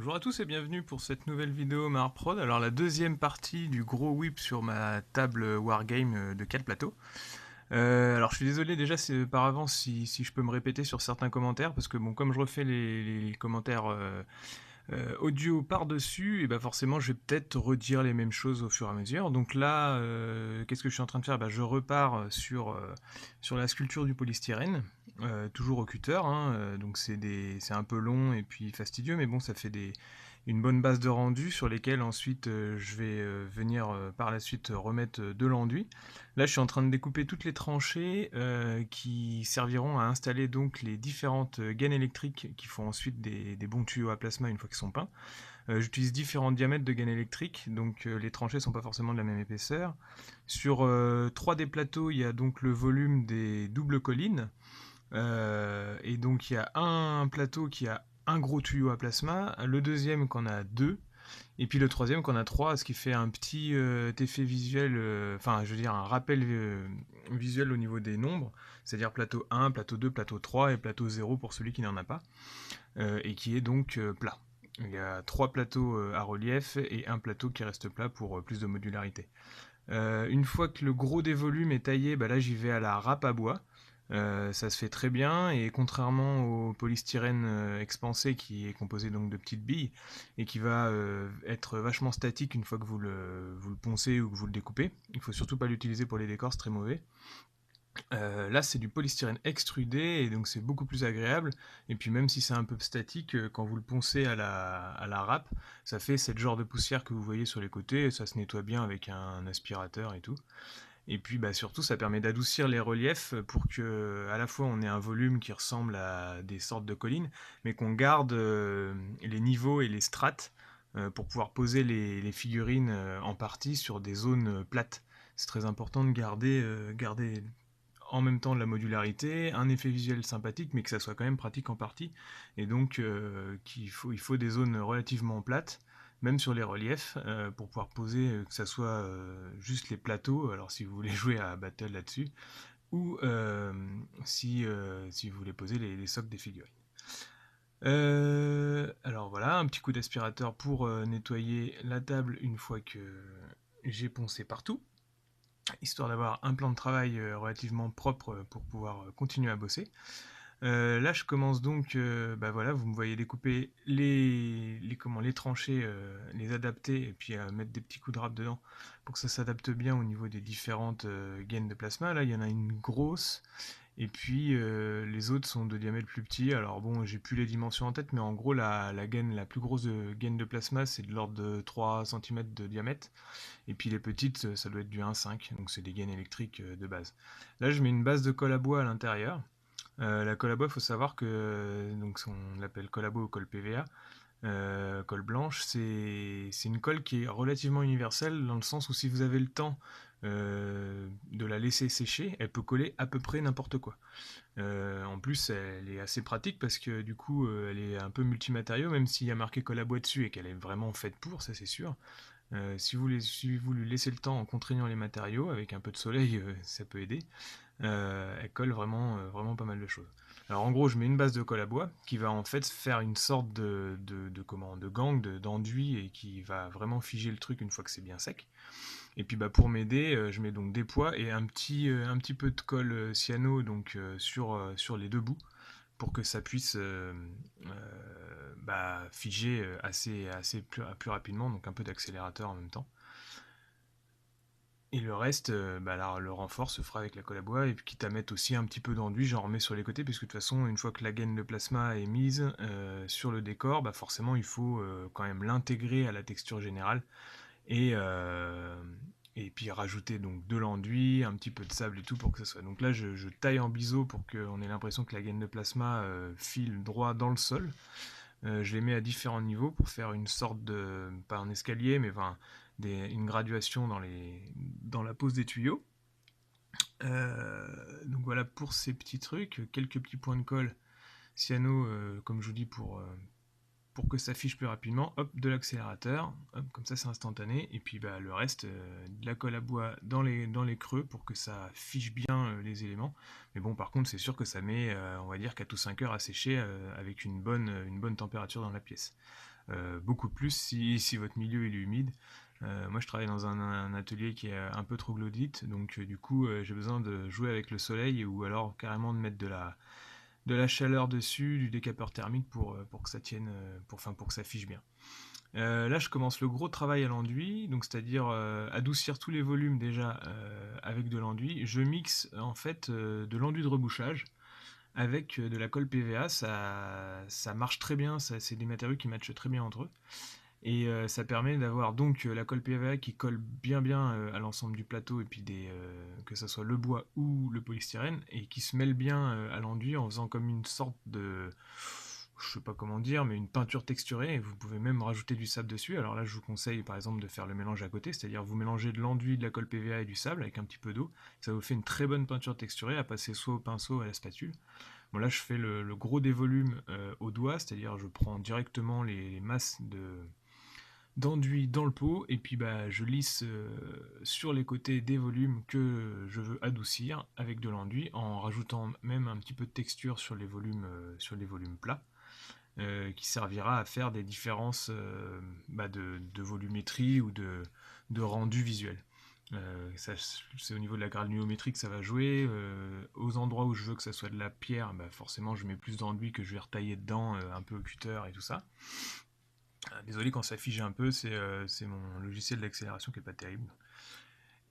Bonjour à tous et bienvenue pour cette nouvelle vidéo Marprod. Alors la deuxième partie du gros whip sur ma table Wargame de 4 plateaux. Alors je suis désolé déjà par avance si je peux me répéter sur certains commentaires parce que bon comme je refais les commentaires audio par-dessus, et bah forcément je vais peut-être redire les mêmes choses au fur et à mesure. Donc là, qu'est-ce que je suis en train de faire? Je repars sur la sculpture du polystyrène, toujours au cutter, hein, donc c'est un peu long et puis fastidieux, mais bon ça fait une bonne base de rendu sur lesquelles ensuite je vais venir par la suite remettre de l'enduit. Là je suis en train de découper toutes les tranchées qui serviront à installer donc les différentes gaines électriques qui font ensuite des bons tuyaux à plasma une fois qu'ils sont peints. J'utilise différents diamètres de gaines électriques, donc les tranchées ne sont pas forcément de la même épaisseur. Sur 3 des plateaux, il y a donc le volume des doubles collines. Et donc il y a un plateau qui a un gros tuyau à plasma, le deuxième qu'on a deux, et puis le troisième qu'on a trois, ce qui fait un petit effet visuel, enfin je veux dire un rappel visuel au niveau des nombres, c'est-à-dire plateau 1, plateau 2, plateau 3 et plateau 0 pour celui qui n'en a pas, et qui est donc plat. Il y a 3 plateaux à relief et un plateau qui reste plat pour plus de modularité. Une fois que le gros des volumes est taillé, là j'y vais à la râpe à bois. Ça se fait très bien et contrairement au polystyrène expansé qui est composé donc de petites billes et qui va être vachement statique une fois que vous le poncez ou que vous le découpez, il faut surtout pas l'utiliser pour les décors, c'est très mauvais. Là c'est du polystyrène extrudé et donc c'est beaucoup plus agréable, et puis même si c'est un peu statique, quand vous le poncez à la râpe, ça fait ce genre de poussière que vous voyez sur les côtés, et ça se nettoie bien avec un aspirateur et tout. Et puis surtout ça permet d'adoucir les reliefs pour que à la fois on ait un volume qui ressemble à des sortes de collines, mais qu'on garde les niveaux et les strates pour pouvoir poser les figurines en partie sur des zones plates. C'est très important de garder en même temps de la modularité, un effet visuel sympathique, mais que ça soit quand même pratique en partie. Et donc il faut des zones relativement plates, même sur les reliefs, pour pouvoir poser, que ça soit juste les plateaux, alors si vous voulez jouer à Battle là-dessus, ou si vous voulez poser les socles des figurines. Alors voilà, un petit coup d'aspirateur pour nettoyer la table une fois que j'ai poncé partout, histoire d'avoir un plan de travail relativement propre pour pouvoir continuer à bosser. Là, je commence donc, voilà, vous me voyez découper les tranchées, les adapter et puis mettre des petits coups de râpe dedans pour que ça s'adapte bien au niveau des différentes gaines de plasma. Là, il y en a une grosse, et puis les autres sont de diamètre plus petit. Alors bon, j'ai plus les dimensions en tête, mais en gros, la gaine, la plus grosse gaine de plasma, c'est de l'ordre de 3 cm de diamètre. Et puis les petites, ça doit être du 1,5, donc c'est des gaines électriques de base. Là, je mets une base de colle à bois à l'intérieur. La colle à bois, il faut savoir que donc on l'appelle colle à bois ou colle PVA, colle blanche, c'est une colle qui est relativement universelle dans le sens où si vous avez le temps de la laisser sécher, elle peut coller à peu près n'importe quoi. En plus, elle est assez pratique parce que du coup, elle est un peu multimatériaux, même s'il y a marqué colle à bois dessus et qu'elle est vraiment faite pour, ça c'est sûr. Si vous lui laissez le temps en contraignant les matériaux, avec un peu de soleil, ça peut aider. Elle colle vraiment pas mal de choses. Alors en gros, je mets une base de colle à bois qui va en fait faire une sorte de gang, d'enduit, et qui va vraiment figer le truc une fois que c'est bien sec. Et puis pour m'aider, je mets donc des poids et un petit peu de colle cyano donc sur les deux bouts pour que ça puisse figer assez plus rapidement, donc un peu d'accélérateur en même temps. Et le reste, le renfort se fera avec la colle à bois, et puis quitte à mettre aussi un petit peu d'enduit, j'en remets sur les côtés, puisque de toute façon, une fois que la gaine de plasma est mise sur le décor, forcément il faut quand même l'intégrer à la texture générale, et, et puis rajouter donc de l'enduit, un petit peu de sable et tout pour que ça soit. Donc là, je taille en biseau pour qu'on ait l'impression que la gaine de plasma file droit dans le sol. Je les mets à différents niveaux pour faire une sorte de, pas un escalier, mais une graduation dans la pose des tuyaux. Donc voilà pour ces petits trucs, quelques petits points de colle cyano, comme je vous dis, pour que ça fiche plus rapidement, hop, de l'accélérateur, hop, comme ça c'est instantané, et puis le reste, de la colle à bois dans les creux pour que ça fiche bien les éléments. Mais bon, par contre, c'est sûr que ça met, on va dire, 4 ou 5 heures à sécher avec une bonne température dans la pièce. beaucoup plus si votre milieu il est humide. Moi je travaille dans un atelier qui est un peu troglodyte, donc du coup j'ai besoin de jouer avec le soleil ou alors carrément de mettre de la chaleur dessus, du décapeur thermique pour que ça tienne, pour que ça fiche bien. Là, je commence le gros travail à l'enduit, donc c'est-à-dire adoucir tous les volumes déjà avec de l'enduit. Je mixe en fait de l'enduit de rebouchage avec de la colle PVA. Ça marche très bien, c'est des matériaux qui matchent très bien entre eux. Et ça permet d'avoir donc la colle PVA qui colle bien à l'ensemble du plateau et puis que ce soit le bois ou le polystyrène et qui se mêle bien à l'enduit en faisant comme une sorte de, je sais pas comment dire, mais une peinture texturée. Et vous pouvez même rajouter du sable dessus. Alors là, je vous conseille par exemple de faire le mélange à côté, c'est-à-dire vous mélangez de l'enduit, de la colle PVA et du sable avec un petit peu d'eau. Ça vous fait une très bonne peinture texturée à passer soit au pinceau ou à la spatule. Bon là, je fais le gros des volumes au doigt, c'est-à-dire je prends directement les masses d'enduit dans le pot et puis bah, je lisse sur les côtés des volumes que je veux adoucir avec de l'enduit en rajoutant même un petit peu de texture sur les volumes plats qui servira à faire des différences de volumétrie ou de rendu visuel. C'est au niveau de la granulométrie que ça va jouer. Aux endroits où je veux que ça soit de la pierre, bah forcément je mets plus d'enduit que je vais retailler dedans un peu au cutter et tout ça. Désolé quand ça fige un peu, c'est mon logiciel d'accélération qui est pas terrible.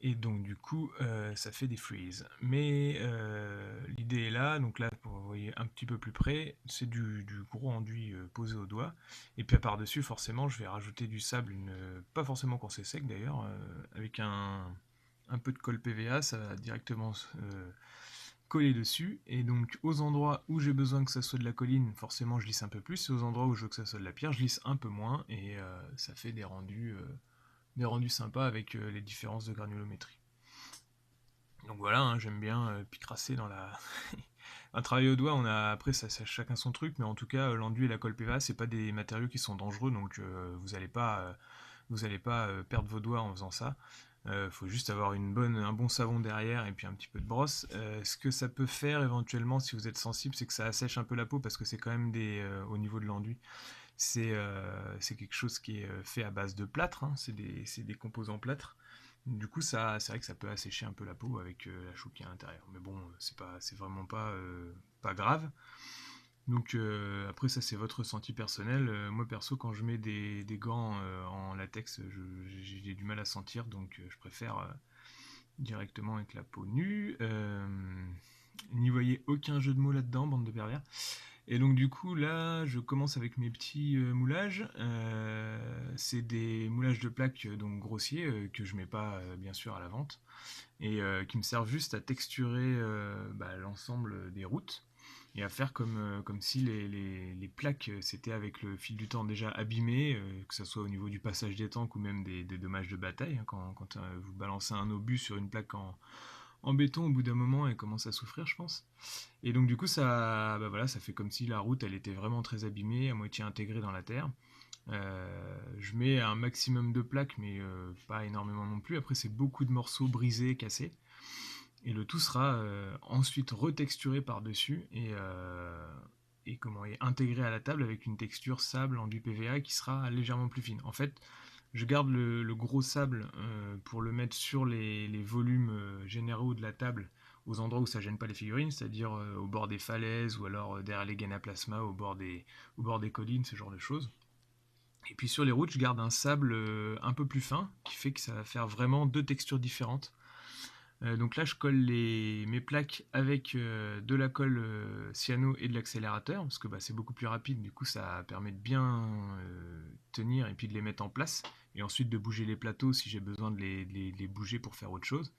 Et donc du coup, ça fait des freezes. Mais l'idée est là, donc là, pour vous voyez un petit peu plus près, c'est du gros enduit posé au doigt. Et puis par-dessus, forcément, je vais rajouter du sable, pas forcément quand c'est sec d'ailleurs, avec un peu de colle PVA, ça va directement coller dessus. Et donc aux endroits où j'ai besoin que ça soit de la colline, forcément je lisse un peu plus. Et aux endroits où je veux que ça soit de la pierre, je lisse un peu moins. Et ça fait des rendus sympas avec les différences de granulométrie. Donc voilà, hein, j'aime bien picrasser dans la. Un travail au doigt, on a après ça chacun son truc, mais en tout cas l'enduit et la colle PVA c'est pas des matériaux qui sont dangereux, donc vous allez pas perdre vos doigts en faisant ça. Faut juste avoir un bon savon derrière et puis un petit peu de brosse. Ce que ça peut faire éventuellement si vous êtes sensible, c'est que ça assèche un peu la peau parce que c'est quand même au niveau de l'enduit. C'est quelque chose qui est fait à base de plâtre, hein, c'est des composants plâtre. Du coup, c'est vrai que ça peut assécher un peu la peau avec la chaux qui est à l'intérieur. Mais bon, c'est vraiment pas grave. Donc après, ça c'est votre ressenti personnel. Moi perso, quand je mets des gants en latex, j'ai du mal à sentir, donc je préfère directement avec la peau nue. N'y voyez aucun jeu de mots là-dedans, bande de pervers. Et donc du coup là je commence avec mes petits moulages. C'est des moulages de plaques donc grossiers que je mets pas bien sûr à la vente et qui me servent juste à texturer l'ensemble des routes et à faire comme si les plaques c'était avec le fil du temps déjà abîmées, que ce soit au niveau du passage des tanks ou même des dommages de bataille, hein, quand vous balancez un obus sur une plaque en béton, au bout d'un moment elle commence à souffrir je pense. Et donc du coup ça fait comme si la route elle était vraiment très abîmée, à moitié intégrée dans la terre. Je mets un maximum de plaques mais pas énormément non plus. Après c'est beaucoup de morceaux brisés, cassés. Et le tout sera ensuite retexturé par-dessus et intégré à la table avec une texture sable en du PVA qui sera légèrement plus fine. En fait, je garde le gros sable pour le mettre sur les volumes généraux de la table aux endroits où ça gêne pas les figurines, c'est-à-dire au bord des falaises ou alors derrière les gaines à plasma, au bord des collines, ce genre de choses. Et puis sur les routes, je garde un sable un peu plus fin qui fait que ça va faire vraiment deux textures différentes. Donc là, je colle mes plaques avec de la colle cyano et de l'accélérateur, parce que c'est beaucoup plus rapide, du coup ça permet de bien tenir et puis de les mettre en place, et ensuite de bouger les plateaux si j'ai besoin de les bouger pour faire autre chose.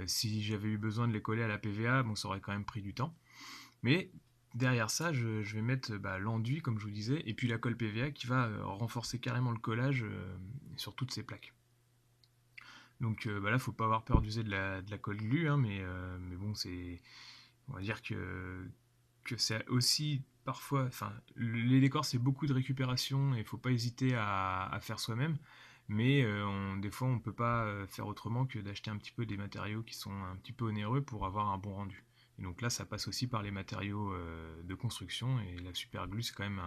Si j'avais eu besoin de les coller à la PVA, bon, ça aurait quand même pris du temps. Mais derrière ça, je vais mettre l'enduit, comme je vous disais, et puis la colle PVA qui va renforcer carrément le collage sur toutes ces plaques. Donc là, faut pas avoir peur d'user de la colle glue, hein, mais bon, on va dire que c'est aussi parfois, enfin, les décors c'est beaucoup de récupération et il faut pas hésiter à faire soi-même. Mais des fois, on peut pas faire autrement que d'acheter un petit peu des matériaux qui sont un petit peu onéreux pour avoir un bon rendu. Et donc là, ça passe aussi par les matériaux de construction et la super glue, c'est quand même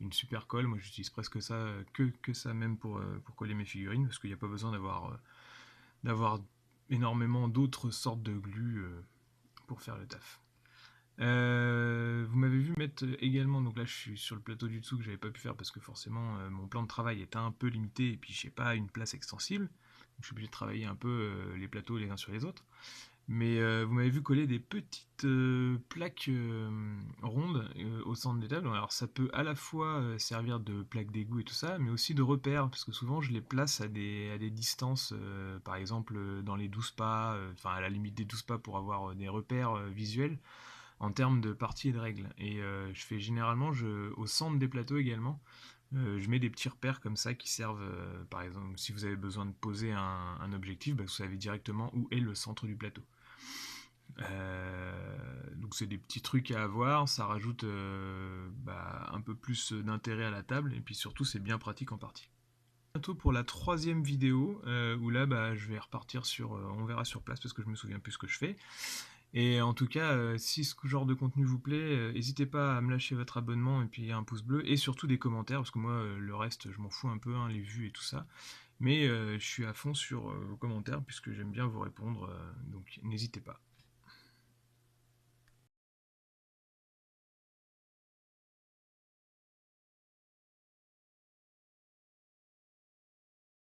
une super colle. Moi j'utilise presque ça, que ça même pour coller mes figurines, parce qu'il n'y a pas besoin d'avoir énormément d'autres sortes de glu pour faire le taf. Vous m'avez vu mettre également, donc là je suis sur le plateau du dessous que j'avais pas pu faire parce que forcément mon plan de travail était un peu limité et puis j'ai pas une place extensible. Donc, je suis obligé de travailler un peu les plateaux les uns sur les autres. Mais vous m'avez vu coller des petites plaques rondes au centre des tables. Alors ça peut à la fois servir de plaque d'égout et tout ça, mais aussi de repère, parce que souvent je les place à des distances, par exemple dans les 12 pas, enfin à la limite des 12 pas pour avoir des repères visuels en termes de parties et de règles. Et je fais généralement, au centre des plateaux également, je mets des petits repères comme ça qui servent, par exemple, si vous avez besoin de poser un objectif, bah, vous savez directement où est le centre du plateau. Donc c'est des petits trucs à avoir, ça rajoute un peu plus d'intérêt à la table, et puis surtout c'est bien pratique en partie. Bientôt pour la troisième vidéo, où là je vais repartir sur, on verra sur place parce que je me souviens plus ce que je fais. Et en tout cas, si ce genre de contenu vous plaît, n'hésitez pas à me lâcher votre abonnement et puis un pouce bleu, et surtout des commentaires, parce que moi le reste je m'en fous un peu, hein, les vues et tout ça. Mais je suis à fond sur vos commentaires puisque j'aime bien vous répondre, donc n'hésitez pas.